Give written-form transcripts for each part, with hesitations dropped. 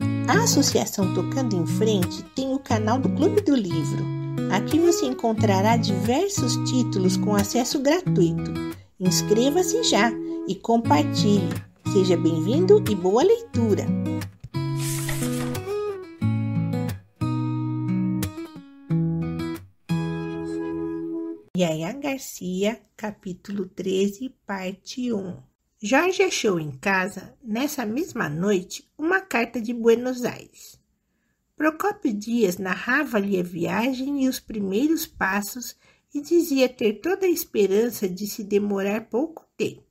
A Associação Tocando em Frente tem o canal do Clube do Livro. Aqui você encontrará diversos títulos com acesso gratuito. Inscreva-se já e compartilhe. Seja bem-vindo e boa leitura! Yaya Garcia, capítulo 13, parte 1. Jorge achou em casa, nessa mesma noite, uma carta de Buenos Aires. Procópio Dias narrava-lhe a viagem e os primeiros passos e dizia ter toda a esperança de se demorar pouco tempo.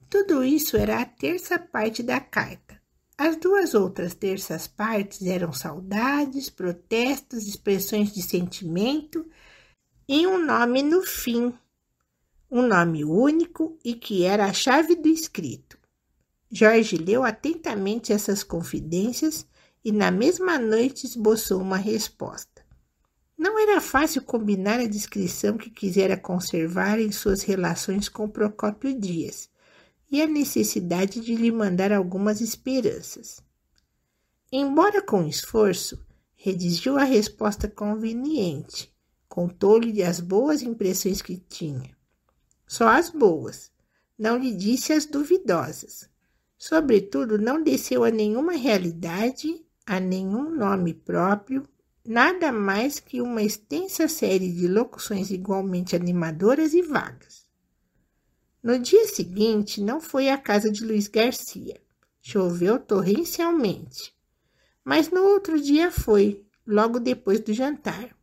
Tudo isso era a terça parte da carta. As duas outras terças partes eram saudades, protestos, expressões de sentimento e um nome no fim, um nome único e que era a chave do escrito. Jorge leu atentamente essas confidências e na mesma noite esboçou uma resposta. Não era fácil combinar a discrição que quisera conservar em suas relações com Procópio Dias e a necessidade de lhe mandar algumas esperanças. Embora com esforço, redigiu a resposta conveniente. Contou-lhe as boas impressões que tinha. Só as boas. Não lhe disse as duvidosas. Sobretudo, não desceu a nenhuma realidade, a nenhum nome próprio, nada mais que uma extensa série de locuções igualmente animadoras e vagas. No dia seguinte, não foi à casa de Luiz Garcia. Choveu torrencialmente. Mas no outro dia foi, logo depois do jantar.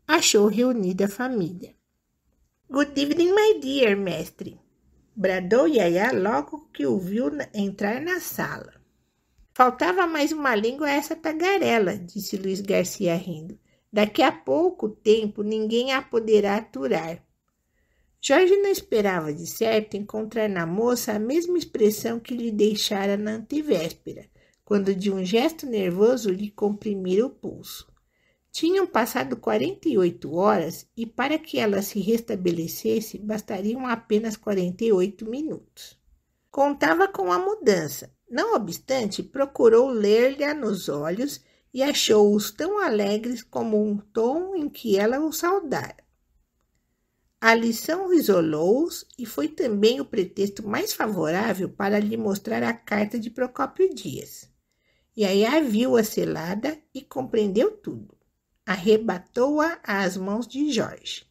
Achou reunida a família. "Good evening, my dear, mestre", bradou Yaya logo que o viu entrar na sala. "Faltava mais uma língua a essa tagarela", disse Luiz Garcia rindo. "Daqui a pouco tempo ninguém a poderá aturar." Jorge não esperava, de certo, encontrar na moça a mesma expressão que lhe deixara na antevéspera, quando de um gesto nervoso lhe comprimira o pulso. Tinham passado 48 horas e para que ela se restabelecesse bastariam apenas 48 minutos. Contava com a mudança. Não obstante, procurou ler-lhe nos olhos e achou-os tão alegres como um tom em que ela o saudara. A lição isolou-os e foi também o pretexto mais favorável para lhe mostrar a carta de Procópio Dias. Yaya viu-a selada e compreendeu tudo. Arrebatou-a às mãos de Jorge.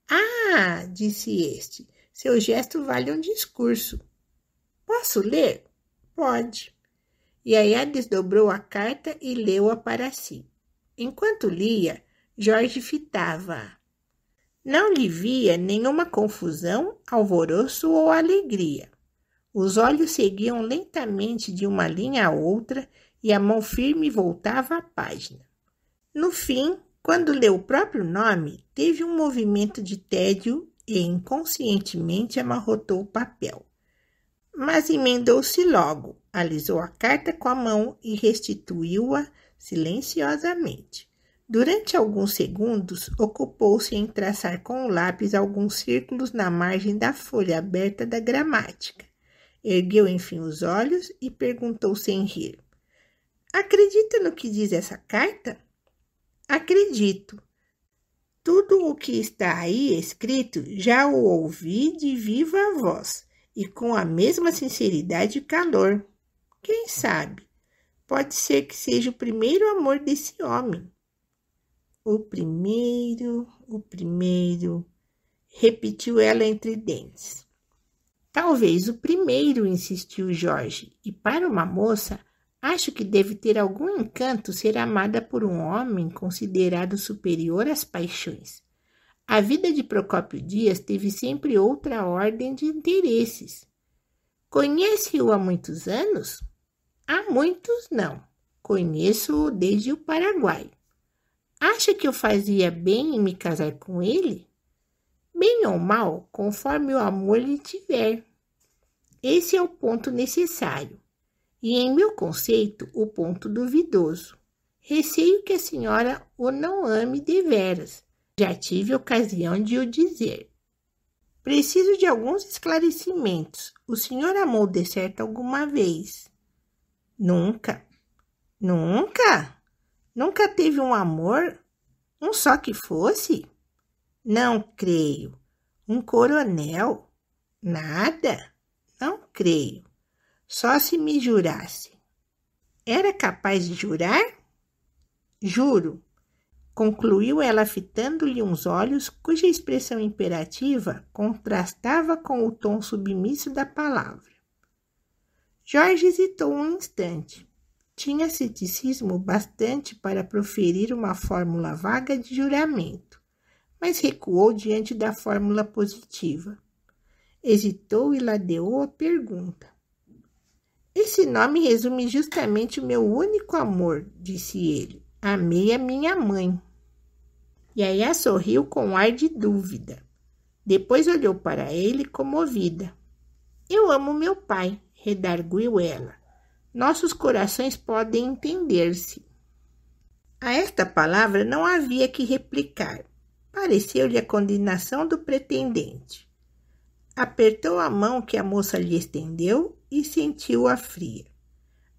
"Ah!", disse este, "seu gesto vale um discurso." "Posso ler?" "Pode." Yaya desdobrou a carta e leu-a para si. Enquanto lia, Jorge fitava-a. Não lhe via nenhuma confusão, alvoroço ou alegria. Os olhos seguiam lentamente de uma linha a outra e a mão firme voltava à página. No fim, quando leu o próprio nome, teve um movimento de tédio e inconscientemente amarrotou o papel. Mas emendou-se logo, alisou a carta com a mão e restituiu-a silenciosamente. Durante alguns segundos, ocupou-se em traçar com o lápis alguns círculos na margem da folha aberta da gramática. Ergueu enfim os olhos e perguntou sem rir: "Acredita no que diz essa carta?" "Acredito. Tudo o que está aí escrito já o ouvi de viva voz e com a mesma sinceridade e calor. Quem sabe? Pode ser que seja o primeiro amor desse homem." O primeiro, repetiu ela entre dentes. "Talvez o primeiro", insistiu Jorge, "e para uma moça, acho que deve ter algum encanto ser amada por um homem considerado superior às paixões. A vida de Procópio Dias teve sempre outra ordem de interesses." "Conhece-o há muitos anos?" "Há muitos não. Conheço-o desde o Paraguai." "Acha que eu fazia bem em me casar com ele?" "Bem ou mal, conforme o amor lhe tiver. Esse é o ponto necessário. E, em meu conceito, o ponto duvidoso. Receio que a senhora o não ame deveras. Já tive ocasião de o dizer." "Preciso de alguns esclarecimentos. O senhor amou de certo alguma vez?" "Nunca." Nunca? Nunca teve um amor? Um só que fosse? Não creio. Um coronel? Nada? Não creio. Só se me jurasse. Era capaz de jurar? Juro, concluiu ela fitando-lhe uns olhos cuja expressão imperativa contrastava com o tom submisso da palavra. Jorge hesitou um instante. Tinha ceticismo bastante para proferir uma fórmula vaga de juramento, mas recuou diante da fórmula positiva. Hesitou e ladeou a pergunta. Esse nome resume justamente o meu único amor, disse ele. Amei a minha mãe. Yaya sorriu com ar de dúvida. Depois olhou para ele comovida. Eu amo meu pai, redarguiu ela. Nossos corações podem entender-se. A esta palavra não havia que replicar. Pareceu-lhe a condenação do pretendente. Apertou a mão que a moça lhe estendeu e sentiu-a fria.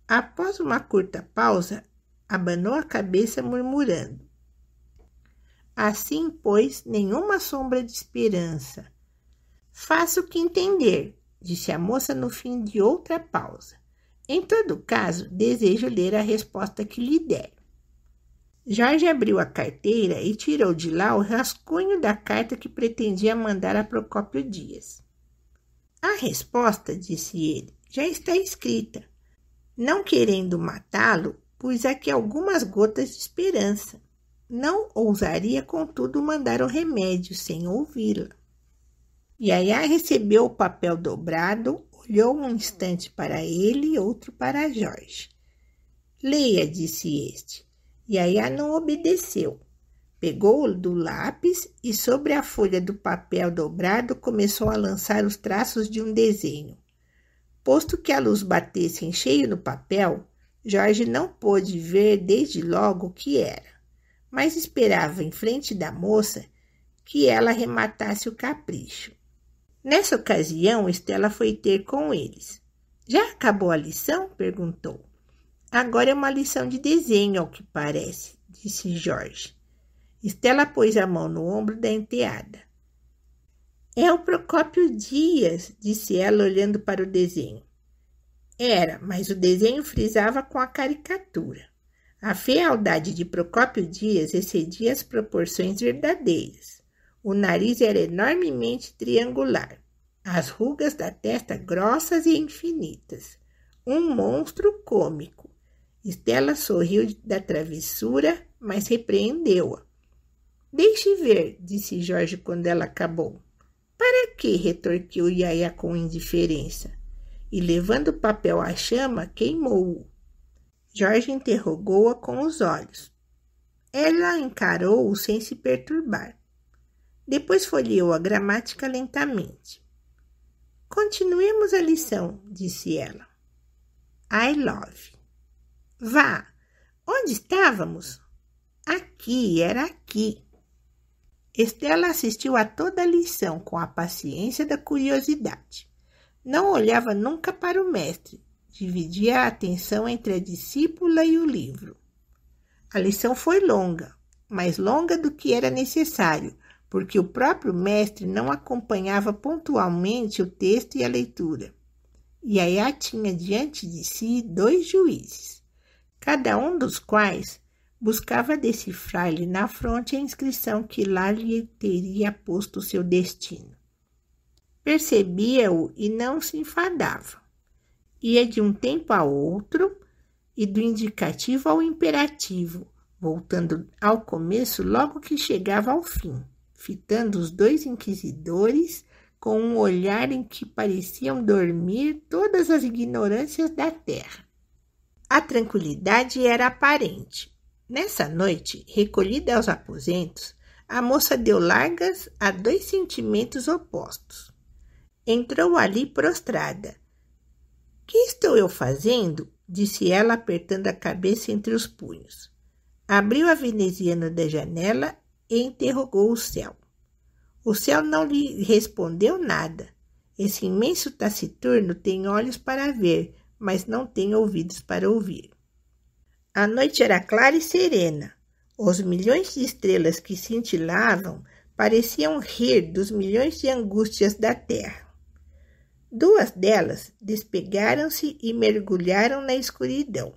Após uma curta pausa, abanou a cabeça murmurando. Assim, pois, nenhuma sombra de esperança. Faço o que entender, disse a moça no fim de outra pausa. Em todo caso, desejo ler a resposta que lhe der. Jorge abriu a carteira e tirou de lá o rascunho da carta que pretendia mandar a Procópio Dias. A resposta, disse ele, já está escrita. Não querendo matá-lo, pus aqui algumas gotas de esperança. Não ousaria, contudo, mandar o remédio sem ouvi-la. Yaya recebeu o papel dobrado, olhou um instante para ele e outro para Jorge. Leia, disse este. Yaya não obedeceu. Pegou do lápis e sobre a folha do papel dobrado começou a lançar os traços de um desenho. Posto que a luz batesse em cheio no papel, Jorge não pôde ver desde logo o que era, mas esperava em frente da moça que ela rematasse o capricho. Nessa ocasião, Estela foi ter com eles. Já acabou a lição? Perguntou. Agora é uma lição de desenho, ao que parece, disse Jorge. Estela pôs a mão no ombro da enteada. É o Procópio Dias, disse ela olhando para o desenho. Era, mas o desenho frisava com a caricatura. A fealdade de Procópio Dias excedia as proporções verdadeiras. O nariz era enormemente triangular, as rugas da testa grossas e infinitas. Um monstro cômico. Estela sorriu da travessura, mas repreendeu-a. Deixe ver, disse Jorge quando ela acabou. Para quê? Retorquiu Yaya com indiferença. E levando o papel à chama, queimou-o. Jorge interrogou-a com os olhos. Ela encarou-o sem se perturbar. Depois folheou a gramática lentamente. Continuemos a lição, disse ela. I love. Vá, onde estávamos? Aqui, era aqui. Estela assistiu a toda a lição com a paciência da curiosidade. Não olhava nunca para o mestre, dividia a atenção entre a discípula e o livro. A lição foi longa, mais longa do que era necessário, porque o próprio mestre não acompanhava pontualmente o texto e a leitura. Yaya tinha diante de si 2 juízes, cada um dos quais buscava decifrar-lhe na fronte a inscrição que lá lhe teria posto o seu destino. Percebia-o e não se enfadava. Ia de um tempo a outro e do indicativo ao imperativo, voltando ao começo logo que chegava ao fim, fitando os 2 inquisidores com um olhar em que pareciam dormir todas as ignorâncias da terra. A tranquilidade era aparente. Nessa noite, recolhida aos aposentos, a moça deu largas a 2 sentimentos opostos. Entrou ali prostrada. Que estou eu fazendo? Disse ela, apertando a cabeça entre os punhos. Abriu a veneziana da janela e interrogou o céu. O céu não lhe respondeu nada. Esse imenso taciturno tem olhos para ver, mas não tem ouvidos para ouvir. A noite era clara e serena. Os milhões de estrelas que cintilavam pareciam rir dos milhões de angústias da terra. 2 delas despegaram-se e mergulharam na escuridão,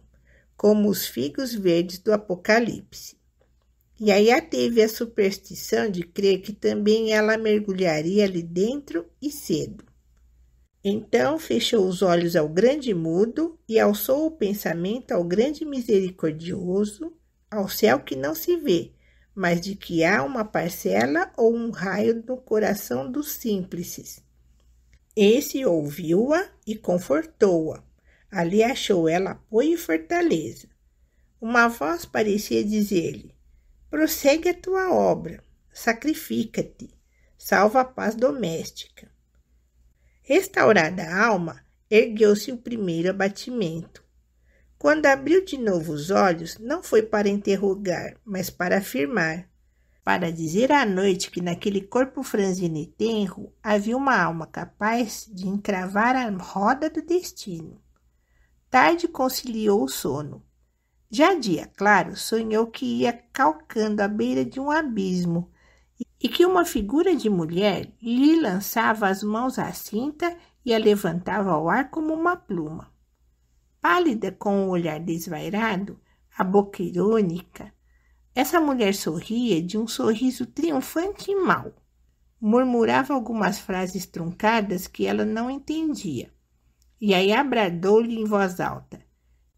como os figos verdes do Apocalipse. Yaya teve a superstição de crer que também ela mergulharia ali dentro e cedo. Então fechou os olhos ao grande mudo e alçou o pensamento ao grande misericordioso, ao céu que não se vê, mas de que há uma parcela ou um raio no coração dos simples. Esse ouviu-a e confortou-a. Ali achou ela apoio e fortaleza. Uma voz parecia dizer-lhe: prossegue a tua obra, sacrifica-te, salva a paz doméstica. Restaurada a alma, ergueu-se o primeiro abatimento. Quando abriu de novo os olhos, não foi para interrogar, mas para afirmar, para dizer à noite que naquele corpo franzino e tenro havia uma alma capaz de encravar a roda do destino. Tarde conciliou o sono. Já dia claro, sonhou que ia calcando à beira de um abismo e que uma figura de mulher lhe lançava as mãos à cinta e a levantava ao ar como uma pluma. Pálida, com o olhar desvairado, a boca irônica, essa mulher sorria de um sorriso triunfante e mau. Murmurava algumas frases truncadas que ela não entendia. E aí bradou-lhe em voz alta: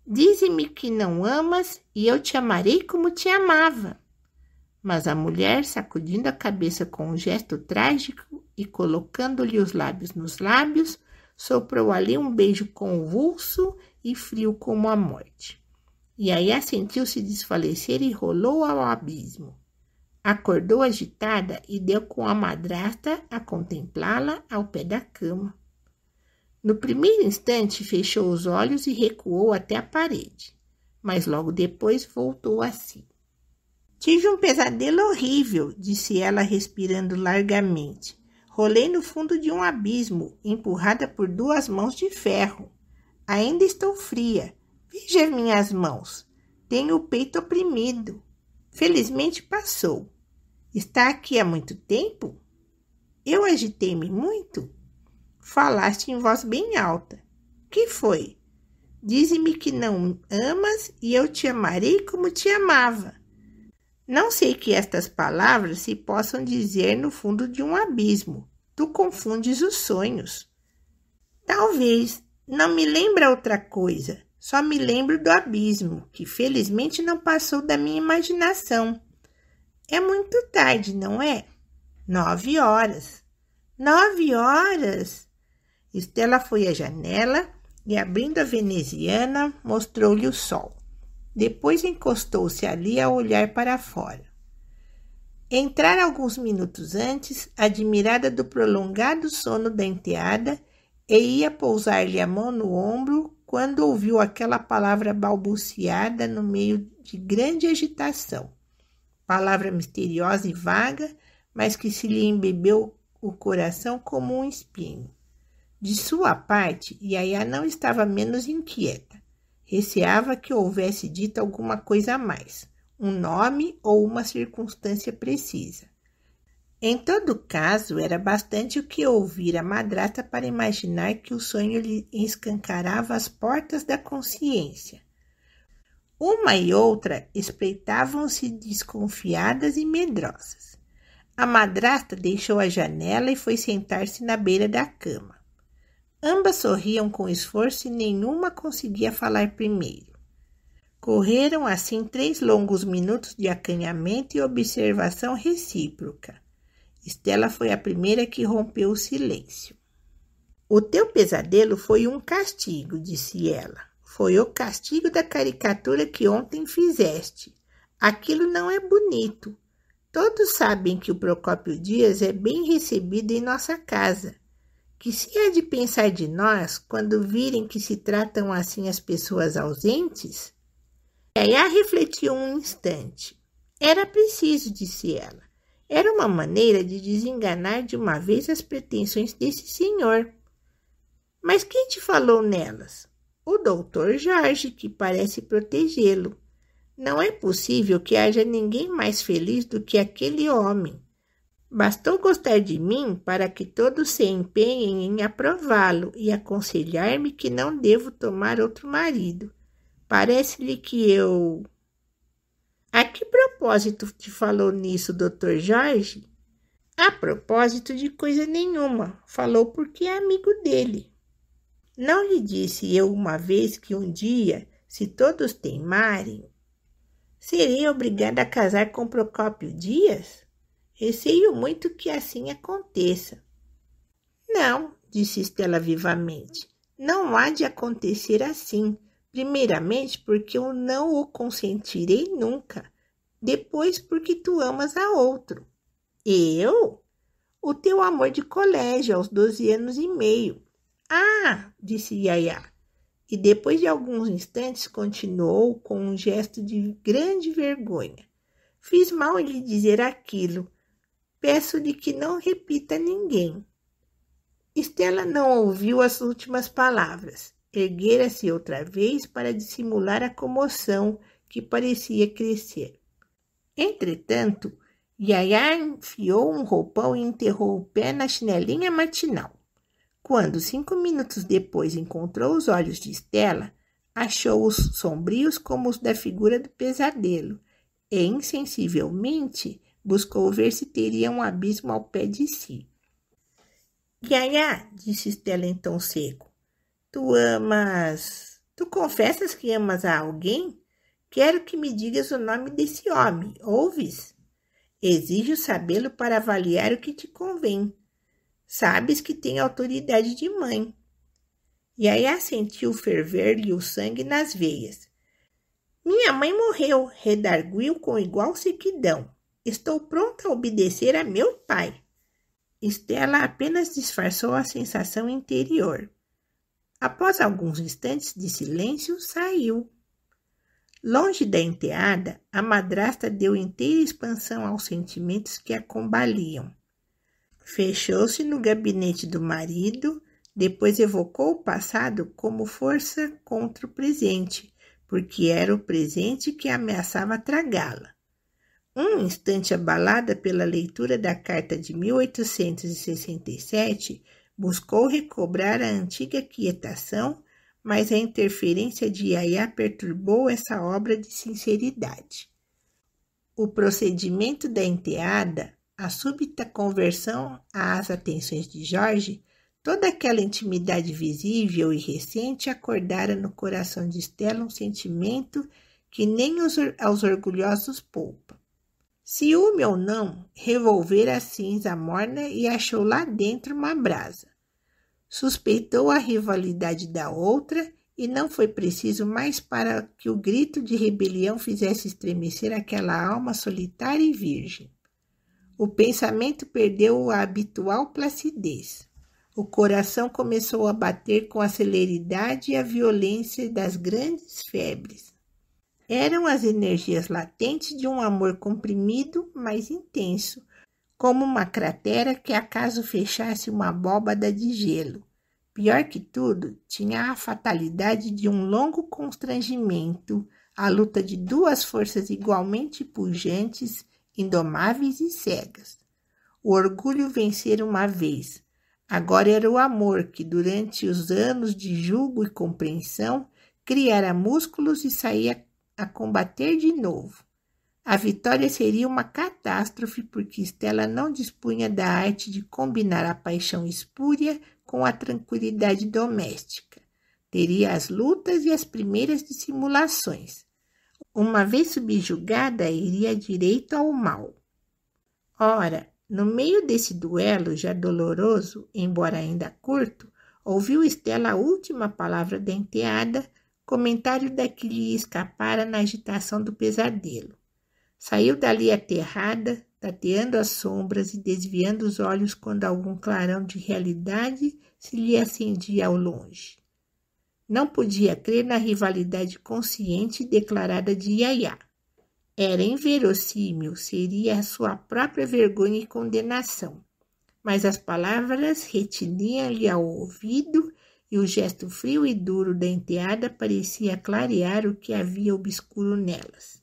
dize-me que não amas e eu te amarei como te amava. Mas a mulher, sacudindo a cabeça com um gesto trágico e colocando-lhe os lábios nos lábios, soprou ali um beijo convulso e frio como a morte. E aí sentiu-se desfalecer e rolou ao abismo. Acordou agitada e deu com a madrasta a contemplá-la ao pé da cama. No primeiro instante fechou os olhos e recuou até a parede, mas logo depois voltou a si. Tive um pesadelo horrível, disse ela respirando largamente. Rolei no fundo de um abismo, empurrada por 2 mãos de ferro. Ainda estou fria. Veja minhas mãos. Tenho o peito oprimido. Felizmente passou. Está aqui há muito tempo? Eu agitei-me muito? Falaste em voz bem alta. Que foi? Dize-me que não amas e eu te amarei como te amava. Não sei que estas palavras se possam dizer no fundo de um abismo. Tu confundes os sonhos. Talvez. Não me lembra outra coisa. Só me lembro do abismo, que felizmente não passou da minha imaginação. É muito tarde, não é? 9 horas. 9 horas? Estela foi à janela e, abrindo a veneziana, mostrou-lhe o sol. Depois encostou-se ali a olhar para fora. Entrara alguns minutos antes, admirada do prolongado sono da enteada, e ia pousar-lhe a mão no ombro quando ouviu aquela palavra balbuciada no meio de grande agitação. Palavra misteriosa e vaga, mas que se lhe embebeu o coração como um espinho. De sua parte, Yaya não estava menos inquieta. Receava que houvesse dito alguma coisa a mais, um nome ou uma circunstância precisa. Em todo caso, era bastante o que ouvira a madrasta para imaginar que o sonho lhe escancarava as portas da consciência. Uma e outra espreitavam-se desconfiadas e medrosas. A madrasta deixou a janela e foi sentar-se na beira da cama. Ambas sorriam com esforço e nenhuma conseguia falar primeiro. Correram assim 3 longos minutos de acanhamento e observação recíproca. Estela foi a primeira que rompeu o silêncio. O teu pesadelo foi um castigo, disse ela. Foi o castigo da caricatura que ontem fizeste. Aquilo não é bonito. Todos sabem que o Procópio Dias é bem recebido em nossa casa. Que se há de pensar de nós quando virem que se tratam assim as pessoas ausentes? Yaya refletiu um instante. Era preciso, disse ela. Era uma maneira de desenganar de uma vez as pretensões desse senhor. Mas quem te falou nelas? O doutor Jorge, que parece protegê-lo. Não é possível que haja ninguém mais feliz do que aquele homem. Bastou gostar de mim para que todos se empenhem em aprová-lo e aconselhar-me que não devo tomar outro marido. Parece-lhe que eu... A que propósito te falou nisso, Dr. Jorge? A propósito de coisa nenhuma. Falou porque é amigo dele. Não lhe disse eu uma vez que um dia, se todos teimarem, serei obrigada a casar com Procópio Dias? Receio muito que assim aconteça. Não, disse Estela vivamente, não há de acontecer assim. Primeiramente porque eu não o consentirei nunca. Depois porque tu amas a outro. Eu? O teu amor de colégio aos 12 anos e meio. Ah, disse Yaya. E depois de alguns instantes continuou com um gesto de grande vergonha. Fiz mal em lhe dizer aquilo. Peço-lhe que não repita a ninguém. Estela não ouviu as últimas palavras. Erguera-se outra vez para dissimular a comoção que parecia crescer. Entretanto, Yaya enfiou um roupão e enterrou o pé na chinelinha matinal. Quando, 5 minutos depois, encontrou os olhos de Estela, achou-os sombrios como os da figura do pesadelo e, insensivelmente, buscou ver se teria um abismo ao pé de si. Yaya, disse Estela em tom seco, tu confessas que amas a alguém? Quero que me digas o nome desse homem, ouves? Exijo sabê-lo para avaliar o que te convém. Sabes que tem autoridade de mãe. Yaya sentiu ferver-lhe o sangue nas veias. Minha mãe morreu, redarguiu com igual sequidão. Estou pronta a obedecer a meu pai. Estela apenas disfarçou a sensação interior. Após alguns instantes de silêncio, saiu. Longe da enteada, a madrasta deu inteira expansão aos sentimentos que a combaliam. Fechou-se no gabinete do marido, depois evocou o passado como força contra o presente, porque era o presente que ameaçava tragá-la. Um instante abalada pela leitura da carta de 1867, buscou recobrar a antiga quietação, mas a interferência de Yaya perturbou essa obra de sinceridade. O procedimento da enteada, a súbita conversão às atenções de Jorge, toda aquela intimidade visível e recente acordara no coração de Estela um sentimento que nem aos orgulhosos poupa. Ciúme ou não, revolvera a cinza morna e achou lá dentro uma brasa. Suspeitou a rivalidade da outra e não foi preciso mais para que o grito de rebelião fizesse estremecer aquela alma solitária e virgem. O pensamento perdeu a habitual placidez. O coração começou a bater com a celeridade e a violência das grandes febres. Eram as energias latentes de um amor comprimido, mas intenso, como uma cratera que acaso fechasse uma abóbada de gelo. Pior que tudo, tinha a fatalidade de um longo constrangimento, a luta de duas forças igualmente pujantes, indomáveis e cegas. O orgulho vencera uma vez. Agora era o amor que, durante os anos de julgo e compreensão, criara músculos e saía a combater de novo. A vitória seria uma catástrofe porque Estela não dispunha da arte de combinar a paixão espúria com a tranquilidade doméstica. Teria as lutas e as primeiras dissimulações. Uma vez subjugada, iria direito ao mal. Ora, no meio desse duelo já doloroso, embora ainda curto, ouviu Estela a última palavra da enteada, comentário da que lhe escapara na agitação do pesadelo. Saiu dali aterrada, tateando as sombras e desviando os olhos quando algum clarão de realidade se lhe acendia ao longe. Não podia crer na rivalidade consciente e declarada de Yaya. Era inverossímil, seria a sua própria vergonha e condenação. Mas as palavras retiniam-lhe ao ouvido e o gesto frio e duro da enteada parecia clarear o que havia obscuro nelas.